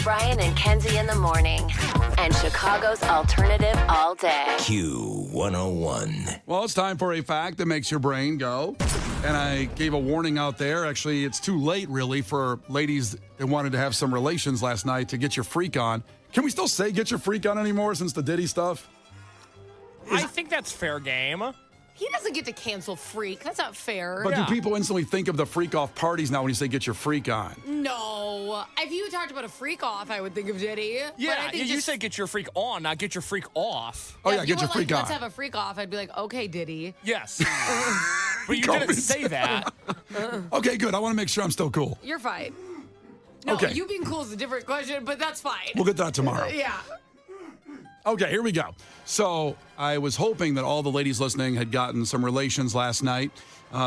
Brian and Kenzie in the morning. And Chicago's alternative all day. Q101. Well, it's time for a fact that makes your brain go. And I gave a warning out there. Actually, it's too late, really, for ladies that wanted to have some relations last night to get your freak on. Can we still say get your freak on anymore since the Diddy stuff? I think that's fair game. He doesn't get to cancel freak. That's not fair. But do people instantly think of the freak off parties now when you say get your freak on? No. If you talked about a freak off, I would think of Diddy. Yeah, you say get your freak on, not get your freak off. Oh, yeah, get your freak on. Let's have a freak off. I'd be like, okay, Diddy. Yes. But you didn't say that. Okay, good. I want to make sure I'm still cool. You're fine. No, Okay. you being cool is a different question, but that's fine. We'll get to that tomorrow. Yeah. Okay, here we go. So I was hoping that all the ladies listening had gotten some relations last night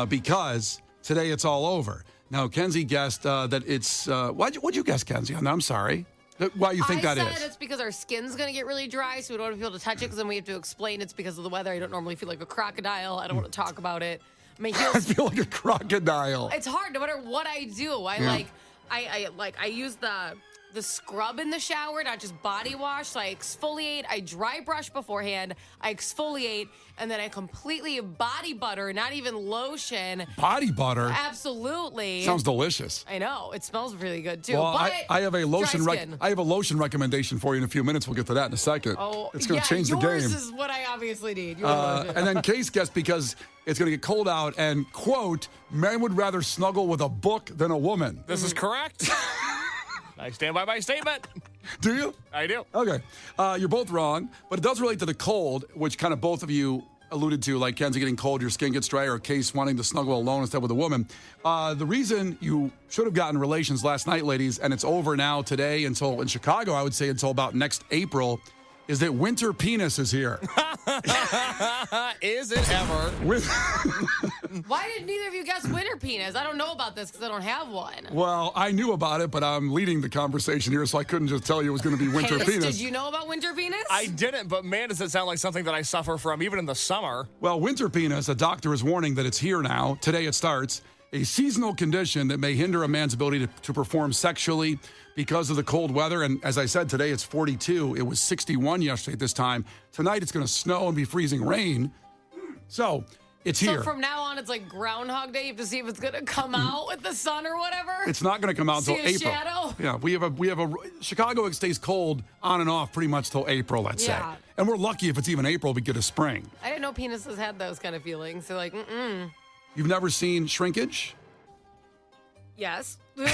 because today it's all over. Now, Kenzie guessed that it's... what'd you guess, Kenzie? I'm sorry. Why you think that is? I said it's because our skin's going to get really dry, so we don't want to be able to touch it, because then we have to explain it's because of the weather. I don't normally feel like a crocodile. I don't want to talk about it. My heels... I feel like a crocodile. It's hard, no matter what I do. I use the scrub in the shower, not just body wash. So I exfoliate, I dry brush beforehand, I exfoliate, and then I completely body butter, not even lotion. Body butter? Absolutely. Sounds delicious. I know. It smells really good, too. Well, but I have a lotion dry skin. I have a lotion recommendation for you in a few minutes. We'll get to that in a second. Oh, it's going to change the game. Yours is what I obviously need. And then Case guessed because it's going to get cold out and, quote, men would rather snuggle with a book than a woman. This is correct. I stand by my statement. Do you? I do. Okay. You're both wrong, but it does relate to the cold, which kind of both of you alluded to, like Kenzie getting cold, your skin gets dry, or Case wanting to snuggle alone instead with a woman. The reason you should have gotten relations last night, ladies, and it's over now today until, in Chicago, I would say until about next April, is that winter penis is here. Is it ever? Why did neither of you guess winter penis? I don't know about this because I don't have one. Well, I knew about it, but I'm leading the conversation here, so I couldn't just tell you it was going to be winter penis. Did you know about winter penis? I didn't, but man, does it sound like something that I suffer from even in the summer. Well, winter penis, a doctor is warning that it's here now. Today it starts. A seasonal condition that may hinder a man's ability to perform sexually because of the cold weather. And as I said, today it's 42. It was 61 yesterday at this time. Tonight it's going to snow and be freezing rain. So it's here. So from now on, it's like Groundhog Day. You have to see if it's going to come out with the sun or whatever. It's not going to come out until April. Shadow? Yeah, we have a Chicago. It stays cold on and off pretty much till April, let's say. And we're lucky if it's even April, we get a spring. I didn't know penises had those kind of feelings. They're like, You've never seen shrinkage? Yes. I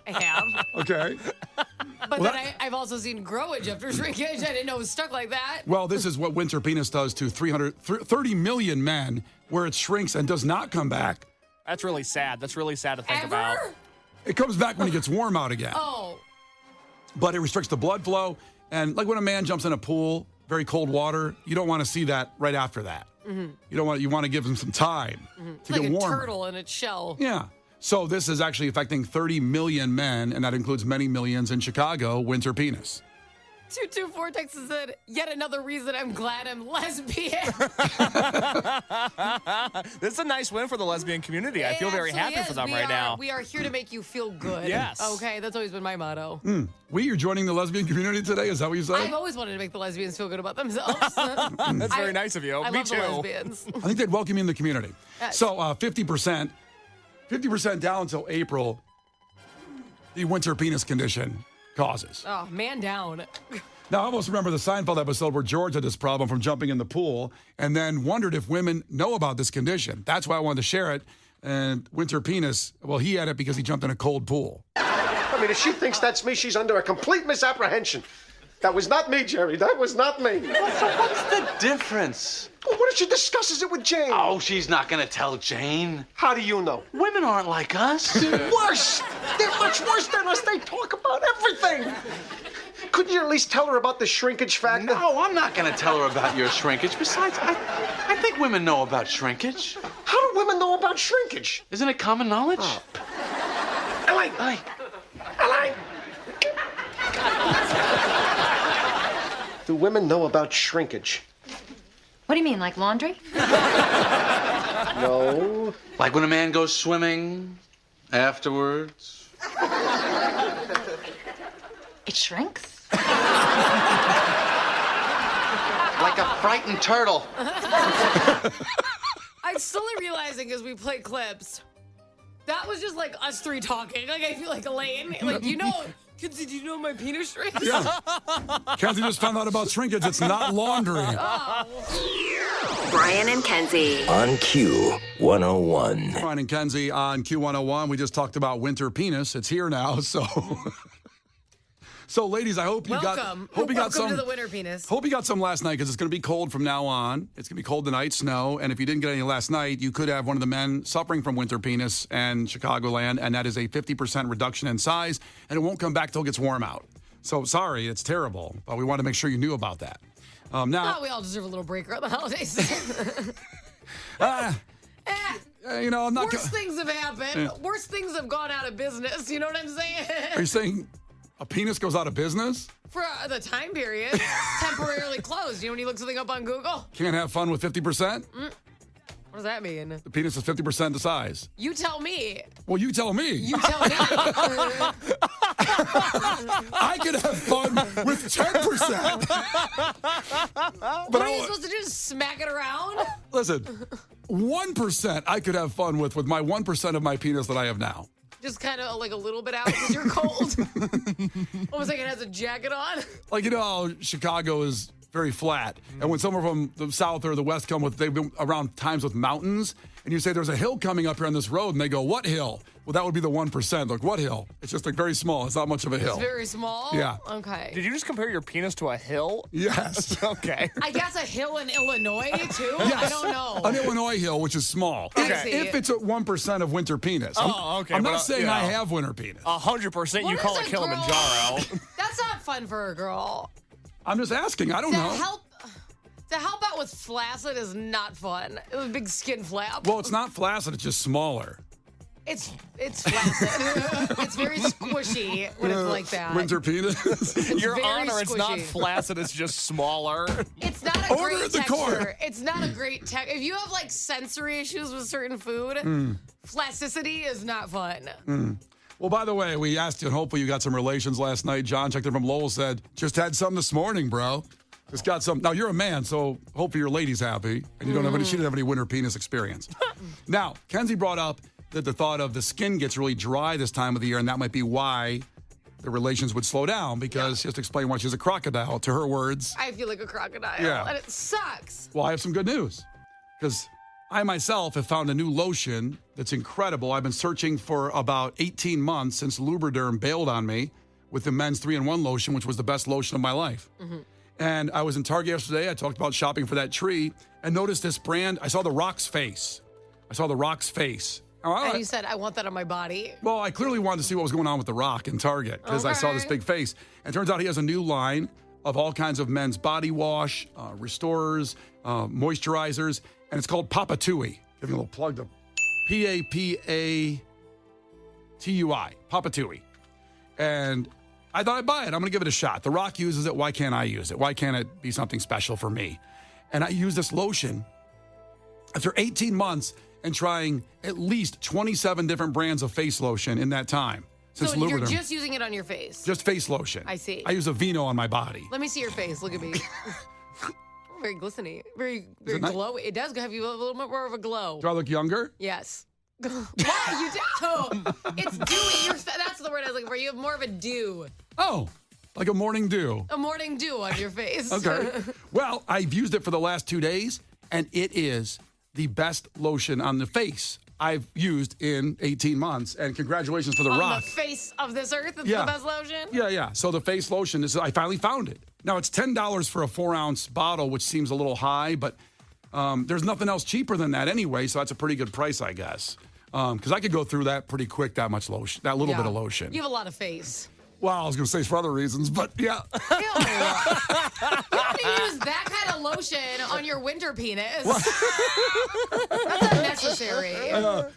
have. Okay. But then I've also seen growage after shrinkage. I didn't know it was stuck like that. Well, this is what winter penis does to 30 million men, where it shrinks and does not come back. That's really sad. That's really sad to think Ever? about. It comes back when it gets warm out again. Oh. But it restricts the blood flow. And like when a man jumps in a pool, very cold water, you don't want to see that right after that. Mm-hmm. You want to give him some time to get warmer. Like a turtle in its shell. Yeah. So this is actually affecting 30 million men, and that includes many millions in Chicago, winter penis. 224 Texas said, yet another reason I'm glad I'm lesbian. This is a nice win for the lesbian community. I feel very happy for them right now. We are here to make you feel good. Yes. Okay, that's always been my motto. You're joining the lesbian community today? Is that what you said? I've always wanted to make the lesbians feel good about themselves. That's very nice of you. I Me love too. the lesbians. I think they'd welcome you in the community. Yes. So 50% down until April, the winter penis condition causes. Oh, man down. Now, I almost remember the Seinfeld episode where George had this problem from jumping in the pool and then wondered if women know about this condition. That's why I wanted to share it. And winter penis, well, he had it because he jumped in a cold pool. I mean, if she thinks that's me, she's under a complete misapprehension. That was not me, Jerry. That was not me. What's the difference? Well, what if she discusses it with Jane? Oh, she's not gonna tell Jane. How do you know? Women aren't like us. They're worse. They're much worse than us. They talk about everything. Couldn't you at least tell her about the shrinkage factor? No, I'm not gonna tell her about your shrinkage. Besides, I think women know about shrinkage. How do women know about shrinkage? Isn't it common knowledge? Oh. Elaine! Do women know about shrinkage? What do you mean, like laundry? No. Like when a man goes swimming, Afterwards? It shrinks? Like a frightened turtle. I'm slowly realizing as we play clips, that was just like us three talking. Like, I feel like Elaine. Like, Kenzie, do you know my penis shrinks? Yeah. Kenzie just found out about shrinkage. It's not laundry. Brian and Kenzie. On Q101. Brian and Kenzie on Q101. We just talked about winter penis. It's here now, so... So, ladies, I hope you Welcome got some. to the winter penis. Hope you got some last night because it's going to be cold from now on. It's going to be cold tonight, snow, and if you didn't get any last night, you could have one of the men suffering from winter penis in Chicagoland, and that is a 50% reduction in size, and it won't come back till it gets warm out. So, sorry, it's terrible, but we want to make sure you knew about that. Now, We all deserve a little break around the holidays. I'm not. Worse things have happened. Worse things have gone out of business. You know what I'm saying? Are you saying a penis goes out of business? For the time period, temporarily closed. You know when you look something up on Google? Can't have fun with 50%? What does that mean? The penis is 50% the size. You tell me. Well, you tell me. You tell me. I could have fun with 10%. What are you supposed to do? Smack it around? Listen, 1% I could have fun with my 1% of my penis that I have now. Just kind of like a little bit out because you're cold. Almost like it has a jacket on. Like, you know how Chicago is very flat. And when someone from the south or the west come with, they've been around times with mountains, and you say there's a hill coming up here on this road, and they go, what hill? Well, that would be the 1%. Like, what hill? It's just like very small. It's not much of a hill. It's very small? Yeah. Okay. Did you just compare your penis to a hill? Yes. Okay. I guess a hill in Illinois, too? Yes. I don't know. An Illinois hill, which is small. Okay. If it's at 1% of winter penis. Okay. I'm but, not saying you know, I have winter penis. 100% you What call is it a girl- Kilimanjaro. That's not fun for a girl. I'm just asking. I don't To know. help out with flaccid is not fun. It was a big skin flap. Well, it's not flaccid. It's just smaller. It's flaccid. It's very squishy when it's like that. Winter penis. Your very Honor, it's not squishy. flaccid, it's just smaller. It's not a Order great at the texture. court. It's not a great texture. If you have like sensory issues with certain food, flaccicity is not fun. Well, by the way, we asked you, and hopefully you got some relations last night. John checked in from Lowell, said, just had some this morning, bro. Just got some. Now, you're a man, so hopefully your lady's happy, and you don't have any, she didn't have any winter penis experience. Now, Kenzie brought up that the thought of the skin gets really dry this time of the year, and that might be why the relations would slow down, because she has to explain why she's a crocodile, to her words. I feel like a crocodile, Yeah. and it sucks. Well, I have some good news, because I myself have found a new lotion that's incredible. I've been searching for about 18 months since Lubriderm bailed on me with the men's 3-in-1 lotion, which was the best lotion of my life. And I was in Target yesterday. I talked about shopping for that tree and noticed this brand. I saw the Rock's face. And you said, I want that on my body. Well, I clearly wanted to see what was going on with The Rock in Target because I saw this big face. And it turns out he has a new line of all kinds of men's body wash, restorers, moisturizers, and it's called Papa Tui. Give me a little plug to Papatui, Papa Tui. And I thought I'd buy it. I'm going to give it a shot. The Rock uses it. Why can't I use it? Why can't it be something special for me? And I used this lotion after 18 months and trying at least 27 different brands of face lotion in that time. Since So you're Lubriderm. just using it on your face. Just face lotion. I see. I use a Vino on my body. Let me see your face. Look at me. Very glistening. Very it nice? glowy. It does have you a little bit more of a glow. Do I look younger? Yes. What? You do. It's dewy. That's the word I was looking for. You have more of a dew. Oh, like a morning dew. A morning dew on your face. Okay. Well, I've used it for the last 2 days, and it is the best lotion on the face I've used in 18 months. And congratulations to The On Rock. the face of this earth, it's Yeah. the best lotion? Yeah. So the face lotion, I finally found it. Now, it's $10 for a 4-ounce bottle, which seems a little high, but there's nothing else cheaper than that anyway, so that's a pretty good price, I guess. Because I could go through that pretty quick, that much lotion, that little bit of lotion. You have a lot of face. Well, I was going to say for other reasons, but yeah. Ew. You don't need to use that kind of lotion on your winter penis. That's unnecessary.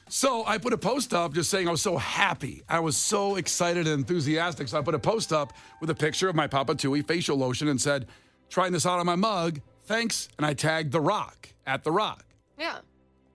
So I put a post up just saying I was so happy. I was so excited and enthusiastic. So I put a post up with a picture of my Papa Tui facial lotion and said, trying this out on my mug, thanks. And I tagged The Rock, at The Rock. Yeah.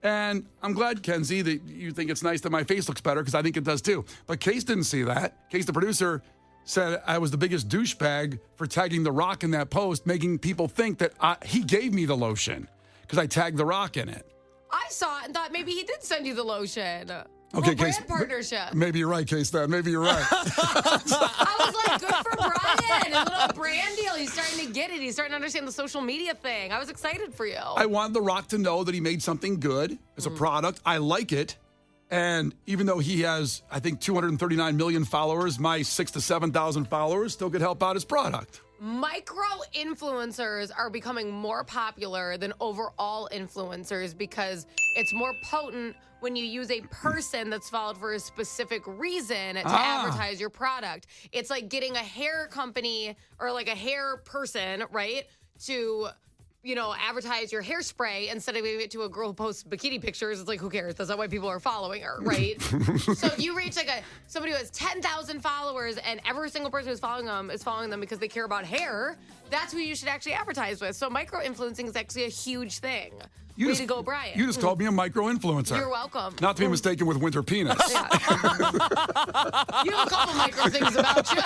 And I'm glad, Kenzie, that you think it's nice that my face looks better because I think it does too. But Case didn't see that. Case, the producer, said I was the biggest douchebag for tagging The Rock in that post, making people think that he gave me the lotion because I tagged The Rock in it. I saw it and thought maybe he did send you the lotion. Okay, brand Case. partnership. Maybe you're right, Case. Then maybe you're right. I was like, good for Brian. A little brand deal. He's starting to get it. He's starting to understand the social media thing. I was excited for you. I wanted The Rock to know that he made something good as a product. I like it. And even though he has, I think, 239 million followers, my 6,000 to 7,000 followers still could help out his product. Micro influencers are becoming more popular than overall influencers because it's more potent when you use a person that's followed for a specific reason to advertise your product. It's like getting a hair company or like a hair person, right, to advertise your hairspray instead of giving it to a girl who posts bikini pictures. It's like, who cares? That's not why people are following her, right? So if you reach somebody who has 10,000 followers and every single person who's following them is following them because they care about hair, that's who you should actually advertise with. So micro-influencing is actually a huge thing. Way to go, Brian. You just called me a micro-influencer. You're welcome. Not to be mistaken with winter penis. Yeah. You have a couple micro things about you.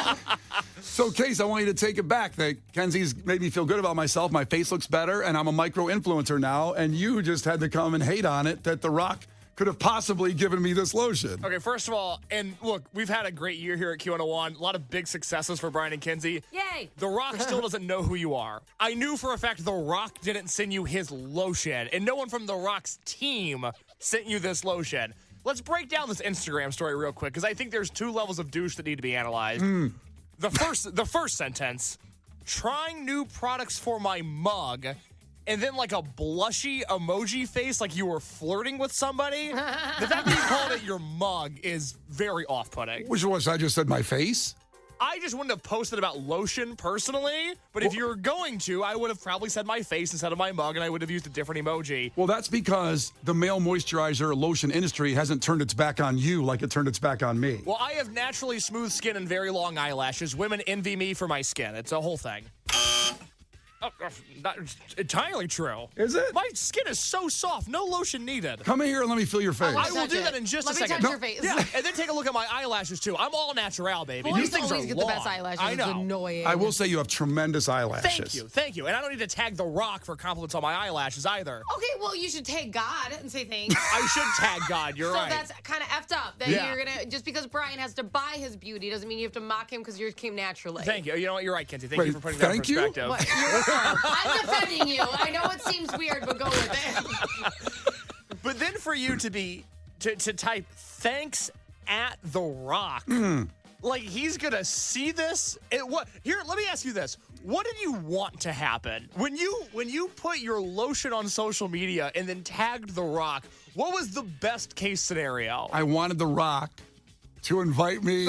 So, Case, I want you to take it back. That Kenzie's made me feel good about myself. My face looks better, and I'm a micro-influencer now. And you just had to come and hate on it that The Rock could have possibly given me this lotion. Okay, first of all, and look, we've had a great year here at Q101. A lot of big successes for Brian and Kenzie. Yay! The Rock still doesn't know who you are. I knew for a fact The Rock didn't send you his lotion, and no one from The Rock's team sent you this lotion. Let's break down this Instagram story real quick, because I think there's two levels of douche that need to be analyzed. The first sentence, trying new products for my mug, and then like a blushy emoji face like you were flirting with somebody. The fact that you called it your mug is very off-putting. Which was, I just said my face? I just wouldn't have posted about lotion personally, but if you were going to, I would have probably said my face instead of my mug, and I would have used a different emoji. Well, that's because the male moisturizer lotion industry hasn't turned its back on you like it turned its back on me. Well, I have naturally smooth skin and very long eyelashes. Women envy me for my skin. It's a whole thing. Not entirely true. Is it? My skin is so soft. No lotion needed. Come in here and let me feel your face. I will do that in just a second. Let me touch your face. Yeah, and then take a look at my eyelashes, too. I'm all natural, baby. Boys These things always are get long. the best eyelashes. I know. It's annoying. I will say you have tremendous eyelashes. Thank you. And I don't need to tag The Rock for compliments on my eyelashes either. Okay, well, you should tag God and say thanks. I should tag God. You're right. So that's kind of effed up. That you're going to, just because Brian has to buy his beauty doesn't mean you have to mock him because yours came naturally. Thank you. You know what? You're right, Kenzie. Thank you for putting that in thank you? perspective. What? I'm defending you. I know it seems weird, but go with it. But then for you to type thanks at The Rock, like he's gonna see this. Here, let me ask you this: what did you want to happen when you put your lotion on social media and then tagged The Rock? What was the best case scenario? I wanted The Rock to invite me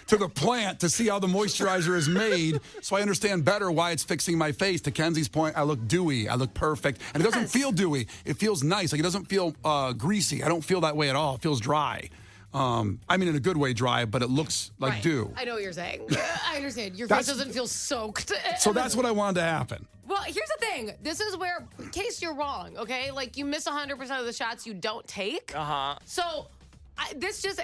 to the plant to see how the moisturizer is made so I understand better why it's fixing my face. To Kenzie's point, I look dewy. I look perfect. And it doesn't feel dewy. It feels nice. Like it doesn't feel greasy. I don't feel that way at all. It feels dry. I mean, in a good way dry, but it looks like dew. I know what you're saying. I understand. Your face doesn't feel soaked. So that's what I wanted to happen. Well, here's the thing. This is where, in case you're wrong, okay? Like, you miss 100% of the shots you don't take. Uh-huh. So... this just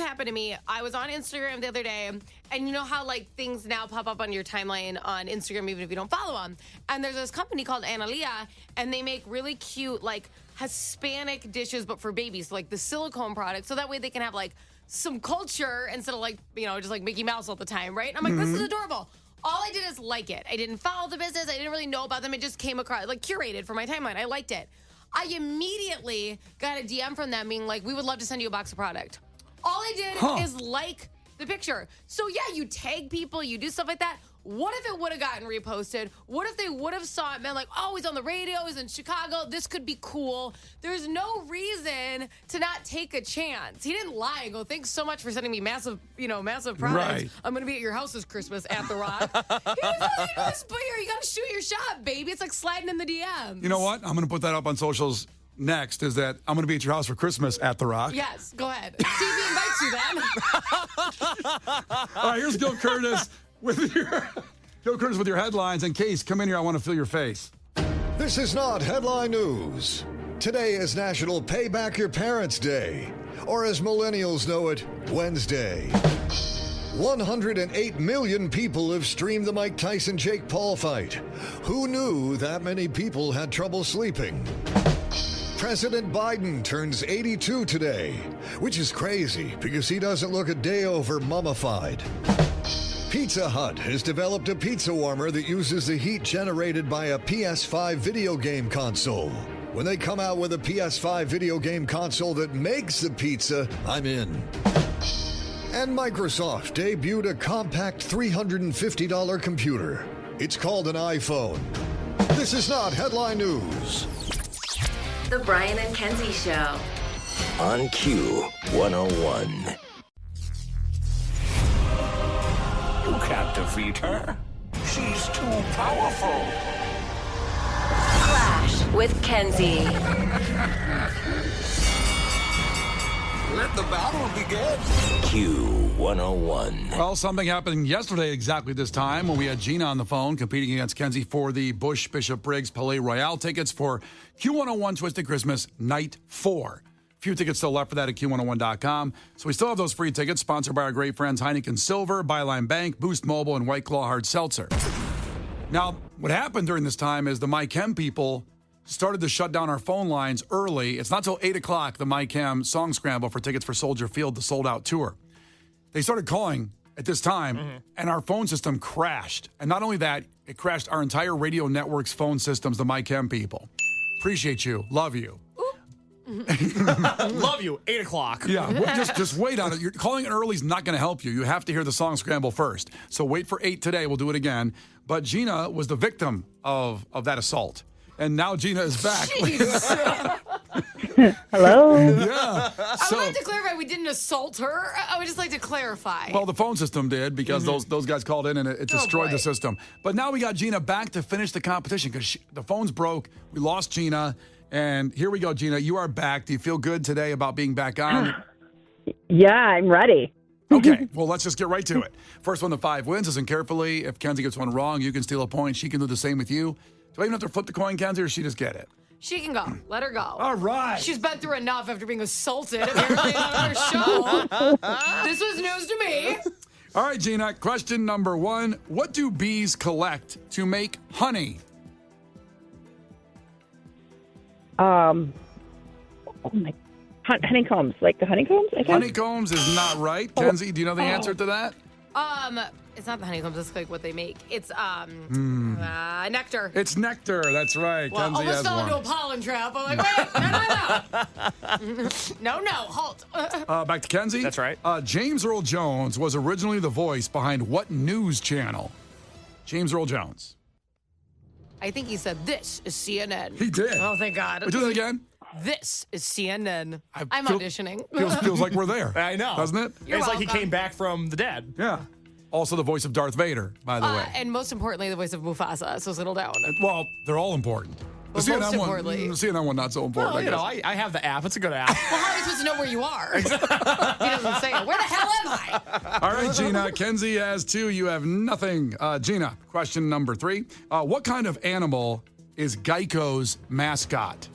happened to me. I was on Instagram the other day, and you know how like things now pop up on your timeline on Instagram even if you don't follow them. And there's this company called Analia, and they make really cute like Hispanic dishes, but for babies, so, like the silicone product, so that way they can have like some culture instead of like just like Mickey Mouse all the time, right? And I'm like, this is adorable. All I did is like it. I didn't follow the business. I didn't really know about them. It just came across like curated for my timeline. I liked it. I immediately got a DM from them being like, we would love to send you a box of product. All I did is like the picture. So yeah, you tag people, you do stuff like that. What if it would have gotten reposted? What if they would have saw it, man, like, oh, he's on the radio, he's in Chicago, this could be cool. There's no reason to not take a chance. He didn't lie and go, thanks so much for sending me massive products. Right. I'm going to be at your house this Christmas at The Rock. He was like, this player, you got to shoot your shot, baby. It's like sliding in the DMs. You know what? I'm going to put that up on socials next, is that I'm going to be at your house for Christmas at The Rock. Yes, go ahead. See if he invites you then. All right, here's Gil Curtis with your headlines. And Case, come in here. I want to feel your face. This is not headline news. Today is National Pay Back Your Parents Day, or as millennials know it, Wednesday. 108 million people have streamed the Mike Tyson-Jake Paul fight. Who knew that many people had trouble sleeping? President Biden turns 82 today, which is crazy because he doesn't look a day over mummified. Pizza Hut has developed a pizza warmer that uses the heat generated by a PS5 video game console. When they come out with a PS5 video game console that makes the pizza, I'm in. And Microsoft debuted a compact $350 computer. It's called an iPhone. This is not headline news. The Brian and Kenzie Show. On Q101. You can't defeat her. She's too powerful. Klash with Kenzie. Let the battle begin. Q101. Well, something happened yesterday exactly this time when we had Gina on the phone competing against Kenzie for the Bush Bishop Briggs Palais Royale tickets for Q101 Twisted Christmas Night 4. Few tickets still left for that at Q101.com. So we still have those free tickets sponsored by our great friends Heineken Silver, Byline Bank, Boost Mobile, and White Claw Hard Seltzer. Now, what happened during this time is the MyChem people started to shut down our phone lines early. It's not till 8 o'clock, the MyChem song scramble for tickets for Soldier Field, the sold-out tour. They started calling at this time, and our phone system crashed. And not only that, it crashed our entire radio network's phone systems, the MyChem people. Appreciate you. Love you. Love you. 8 o'clock. Yeah, just wait on it. You're calling it early is not going to help you. You have to hear the song scramble first. So wait for 8 today. We'll do it again. But Gina was the victim of that assault. And now Gina is back. Hello? Yeah. I would like to clarify, we didn't assault her. I would just like to clarify. Well, the phone system did because those guys called in and it destroyed the system. But now we got Gina back to finish the competition because the phone's broke. We lost Gina. And here we go, Gina. You are back. Do you feel good today about being back on? Yeah, I'm ready. Okay, well, let's just get right to it. First one to 5 wins. Listen carefully. If Kenzie gets one wrong, you can steal a point. She can do the same with you. Do I even have to flip the coin, Kenzie, or she just get it? She can go. Let her go. All right. She's been through enough after being assaulted apparently on our show. This was news to me. All right, Gina. Question number 1. What do bees collect to make honey? Honeycombs, like the honeycombs, I guess? Honeycombs is not right. Kenzie, do you know the answer to that? It's not the honeycombs. It's like what they make. It's nectar. It's nectar. That's right. Well, Kenzie almost has fell one. into a pollen trap. I'm like, wait, no. No, halt. Back to Kenzie. That's right. James Earl Jones was originally the voice behind what news channel? James Earl Jones. I think he said, this is CNN. He did. Oh, thank God. Wait, do that again. This is CNN. I'm feel- auditioning. Feels like we're there. I know. Doesn't it? You're it's like he welcome. came back from the dead. Yeah. Also the voice of Darth Vader, by the way. And most importantly, the voice of Mufasa. So settle down. Well, they're all important. The But most importantly- the CNN one not so important, Well, I you know, guess. I have the app. It's a good app. Well, how are you supposed to know where you are? He doesn't say it. Where the hell am I? All right, Gina. Kenzie has 2. You have nothing. Gina, question number 3. What kind of animal is Geico's mascot?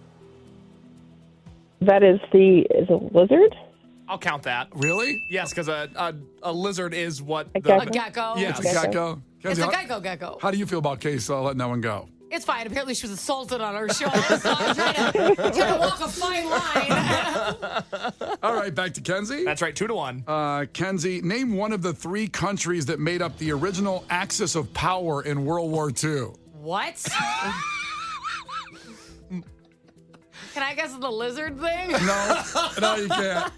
That is a lizard? I'll count that. Really? Yes, because a lizard is what A the... gecko? A gecko. It's a gecko. It's Kenzie, a gecko. How do you feel about Case letting that one go? It's fine. Apparently, she was assaulted on our show. So I'm trying to walk a fine line. All right, back to Kenzie. That's right, 2-1. Kenzie, name one of the 3 countries that made up the original axis of power in World War II. What? Can I guess the lizard thing? No, you can't.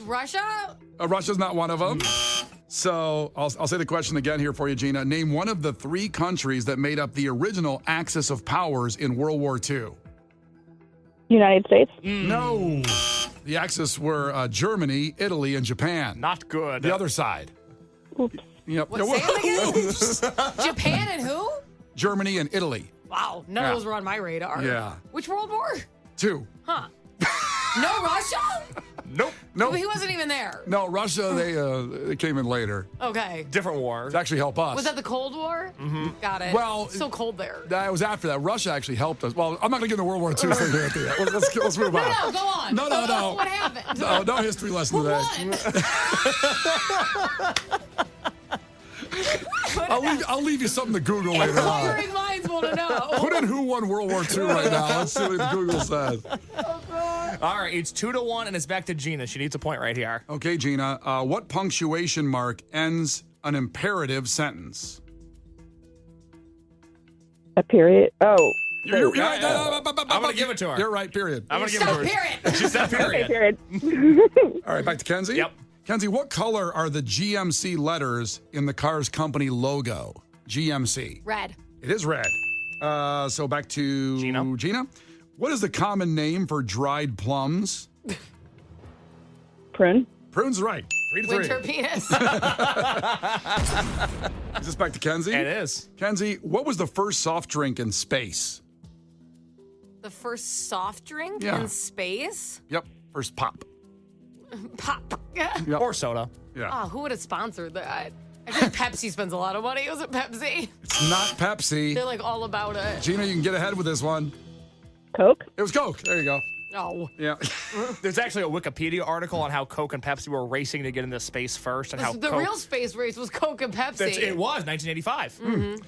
Russia? Russia's not one of them. So I'll say the question again here for you, Gina. Name one of the 3 countries that made up the original axis of powers in World War II. United States? No. The axis were Germany, Italy, and Japan. Not good. The other side. Oops. Yep. What, say it again? Japan and who? Germany and Italy. Wow, none of those were on my radar. Yeah. Which World War? 2. Huh. No Russia? Nope. No, He wasn't even there. no. Russia, they came in later Okay. Different war. to actually help us. Was that the Cold War? Mm-hmm. Got it. Well, so cold there. That was after that. Russia actually helped us. Well, I'm not going to get into World War II thing here at the end. Let's move on. No, go on. No. What happened? No history lesson Who today. won? I'll leave you something to Google later on. Inquiring minds want to know. Put in who won World War II right now. Let's see what Google says. All right, it's 2-1, and it's back to Gina. She needs a point right here. Okay, Gina. What punctuation mark ends an imperative sentence? A period. Oh. You're right. I'm going to give it to her. You're right, period. I'm going to give it to her. Period. She said Okay, period. period. All right, back to Kenzie. Yep. Kenzie, what color are the GMC letters in the car's company logo? GMC. Red. It is red. So back to Gina. What is the common name for dried plums? Prune. Prune's right. 3-3. Winter penis. Is this back to Kenzie? It is. Kenzie, what was the first soft drink in space? The first soft drink Yeah. in space? Yep. First pop. Pop. Yep. Or soda. Yeah. Oh, who would have sponsored that? I think Pepsi spends a lot of money. Was it Pepsi? It's not Pepsi. They're like all about it. Gina, you can get ahead with this one. Coke. It was Coke. There you go. Oh. Yeah. There's actually a Wikipedia article on how Coke and Pepsi were racing to get into space first, and how The Coke, real space race was Coke and Pepsi. it was 1985.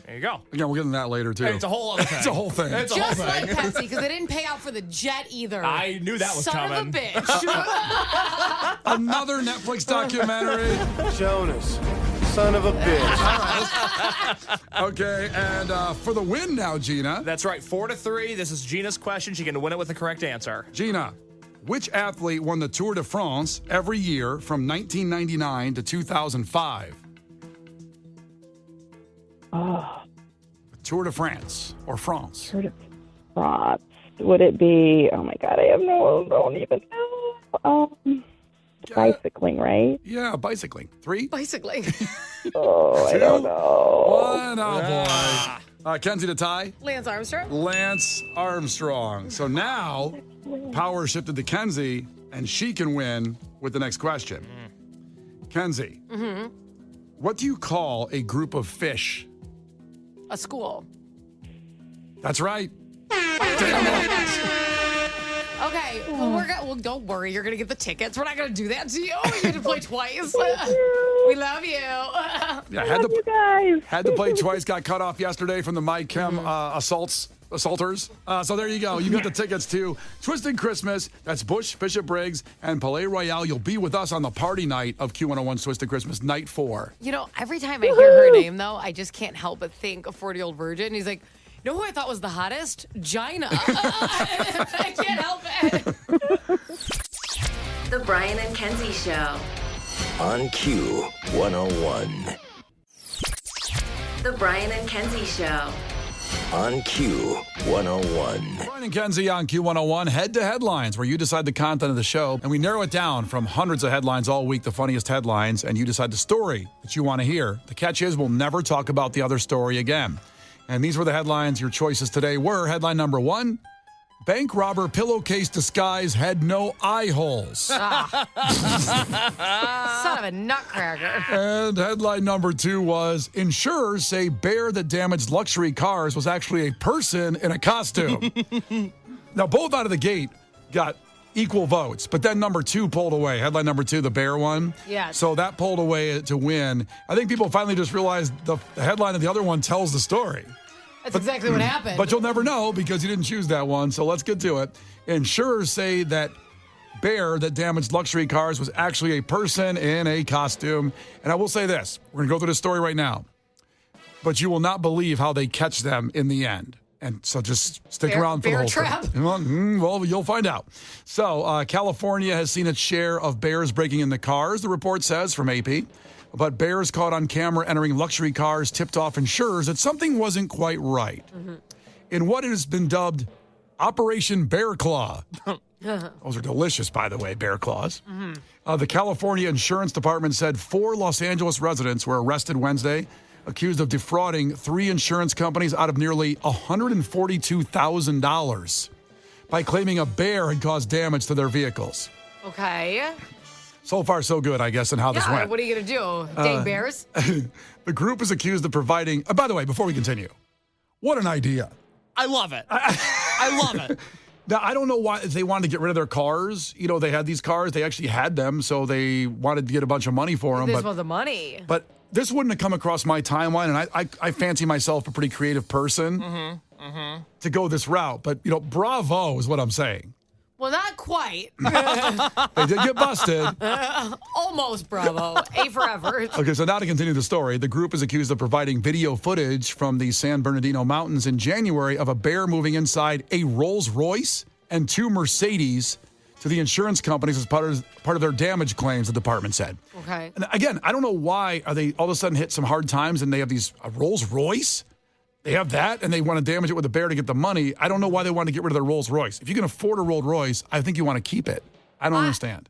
There you go. Again, we'll get into that later, too. Hey, it's a whole other thing. It's a whole thing. It's a whole Just thing. like Pepsi, because they didn't pay out for the jet either. I knew that was Son coming. of a bitch. Another Netflix documentary. Jonas, son of a bitch. Okay, and for the win now, Gina. That's right. 4-3. This is Gina's question. She can win it with the correct answer. Gina, which athlete won the Tour de France every year from 1999 to 2005? Oh, Tour de France or France? Tour de France. Would it be? Oh my God, I don't even know. Bicycling, right? Yeah, bicycling. 3? Bicycling. Oh, I don't know. 1. Oh, boy. Kenzie to tie? Lance Armstrong. Lance Armstrong. So now, power shifted to Kenzie, and she can win with the next question. Kenzie, what do you call a group of fish? A school. That's right. Okay, well, don't worry. You're going to get the tickets. We're not going to do that to you. You're going to play twice. We love you. Yeah, You guys. had to play twice. Got cut off yesterday from the My Chem assaulters. So there you go. You got the tickets to Twisted Christmas. That's Bush, Bishop Briggs, and Palais Royale. You'll be with us on the party night of Q101's Twisted Christmas, night 4. You know, every time I hear her name, though, I just can't help but think of 40-year-old virgin. He's like, you know who I thought was the hottest? Gina. I can't help it. The Brian and Kenzie Show. On Q101. The Brian and Kenzie Show. On Q101. Brian and Kenzie on Q101, Head to Headlines, where you decide the content of the show, and we narrow it down from hundreds of headlines all week, the funniest headlines, and you decide the story that you want to hear. The catch is we'll never talk about the other story again. And these were the headlines. Your choices today were headline number 1, bank robber pillowcase disguise had no eye holes. Son of a nutcracker. And headline number 2 was insurers say bear that damaged luxury cars was actually a person in a costume. Now, both out of the gate got equal votes, but then number 2 pulled away. Headline number 2, the bear one. Yes. So that pulled away to win. I think people finally just realized the headline of the other one tells the story. That's exactly what happened. But you'll never know because you didn't choose that one. So let's get to it. Insurers say that bear that damaged luxury cars was actually a person in a costume. And I will say this. We're going to go through this story right now. But you will not believe how they catch them in the end. And so just stick around for the whole trap. thing. Well, you'll find out. So California has seen its share of bears breaking into cars, the report says from AP. But bears caught on camera entering luxury cars tipped off insurers that something wasn't quite right. In what has been dubbed Operation Bear Claw. Those are delicious, by the way, bear claws. The California Insurance Department said 4 Los Angeles residents were arrested Wednesday, accused of defrauding 3 insurance companies out of nearly $142,000 by claiming a bear had caused damage to their vehicles. Okay. So far, so good, I guess, in how this went. What are you going to do? Dang bears? The group is accused of providing... by the way, before we continue, what an idea. I love it. I love it. Now, I don't know why if they wanted to get rid of their cars. You know, they had these cars. They actually had them, so they wanted to get a bunch of money for them. This was the money. But this wouldn't have come across my timeline, and I fancy myself a pretty creative person to go this route. But, bravo is what I'm saying. Well, not quite. They did get busted. Almost bravo. A for effort. Okay, so now to continue the story. The group is accused of providing video footage from the San Bernardino Mountains in January of a bear moving inside a Rolls Royce and 2 Mercedes to the insurance companies as part of their damage claims, the department said. Okay. And again, I don't know why are they all of a sudden hit some hard times and they have a Rolls Royce? They have that, and they want to damage it with a bear to get the money. I don't know why they want to get rid of their Rolls Royce. If you can afford a Rolls Royce, I think you want to keep it. I don't understand.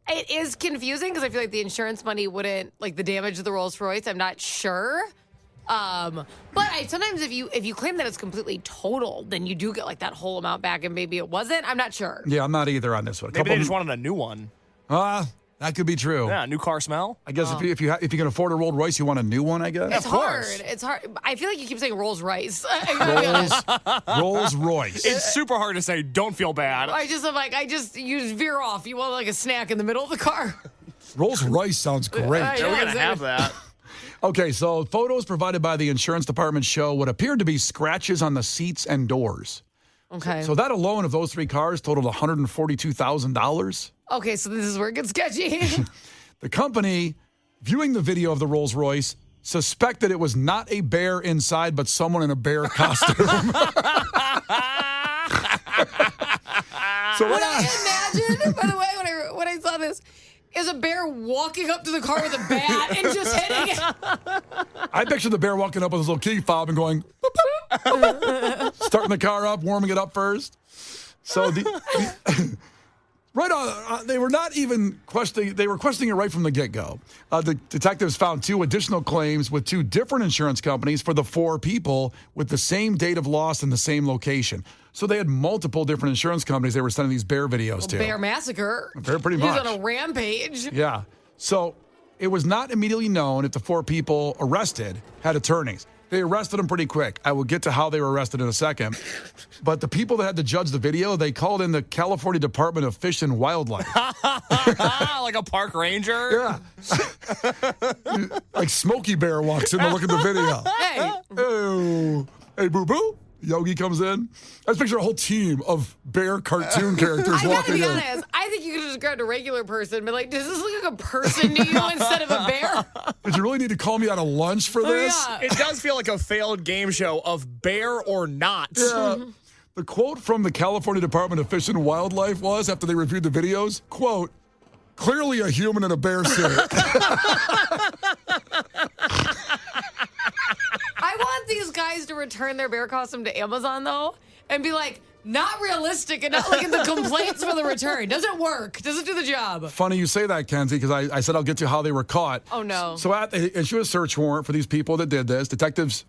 It is confusing because I feel like the insurance money wouldn't, like the damage of the Rolls Royce, I'm not sure. But sometimes if you claim that it's completely totaled, then you do get like that whole amount back, and maybe it wasn't. I'm not sure. Yeah, I'm not either on this one. Maybe they just wanted a new one. That could be true. Yeah, new car smell. I guess if you can afford a Rolls Royce, you want a new one, I guess? It's hard. It's hard. I feel like you keep saying Rolls Royce. Rolls Royce. It's super hard to say. Don't feel bad. You veer off. You want like a snack in the middle of the car. Rolls Royce sounds great. Yeah, we're going to have that. Okay, so photos provided by the insurance department show what appeared to be scratches on the seats and doors. Okay. So that alone of those 3 cars totaled $142,000. Okay, so this is where it gets sketchy. The company, viewing the video of the Rolls Royce, suspected it was not a bear inside, but someone in a bear costume. So what I imagine, by the way, when I saw this, is a bear walking up to the car with a bat and just hitting it. I picture the bear walking up with his little key fob and going, boop, boop, boop. Starting the car up, warming it up first. So right on, they were not even questioning. They were questioning it right from the get-go. The detectives found 2 additional claims with 2 different insurance companies for the 4 people with the same date of loss and the same location. So they had multiple different insurance companies they were sending these bear videos to. Bear massacre. Pretty much. He's on a rampage. Yeah. So it was not immediately known if the 4 people arrested had attorneys. They arrested them pretty quick. I will get to how they were arrested in a second. But the people that had to judge the video, they called in the California Department of Fish and Wildlife. Like a park ranger? Yeah. Like Smokey Bear walks in to look at the video. Hey. Oh. Hey, boo-boo. Yogi comes in. I just picture a whole team of bear cartoon characters walking in. I gotta be honest. I think you could have just grabbed a regular person and be like, does this look like a person to you instead of a bear? Did you really need to call me out of lunch for this? Yeah. It does feel like a failed game show of bear or not. Yeah. The quote from the California Department of Fish and Wildlife was, after they reviewed the videos, quote, clearly a human in a bear suit. I want these guys to return their bear costume to Amazon, though, and be like, not realistic and not like in the complaints for the return. Doesn't work. Doesn't do the job. Funny you say that, Kenzie, because I said I'll get to how they were caught. Oh, no. So they issued a search warrant for these people that did this. Detectives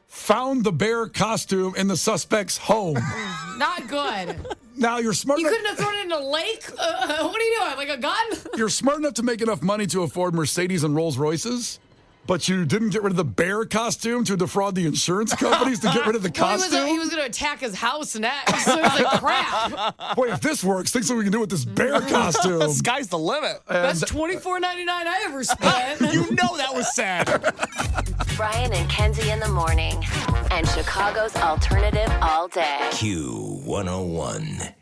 found the bear costume in the suspect's home. Not good. Now, you're smart You enough. couldn't have thrown it in a lake? What are you doing? Like a gun? You're smart enough to make enough money to afford Mercedes and Rolls Royces, but you didn't get rid of the bear costume to defraud the insurance companies to get rid of the costume? He was going to attack his house next. So it was like, crap. Boy, if this works, think what we can do with this bear costume. Sky's the limit. That's $24.99 I ever spent. You know that was sad. Brian and Kenzie in the morning. And Chicago's alternative all day. Q101.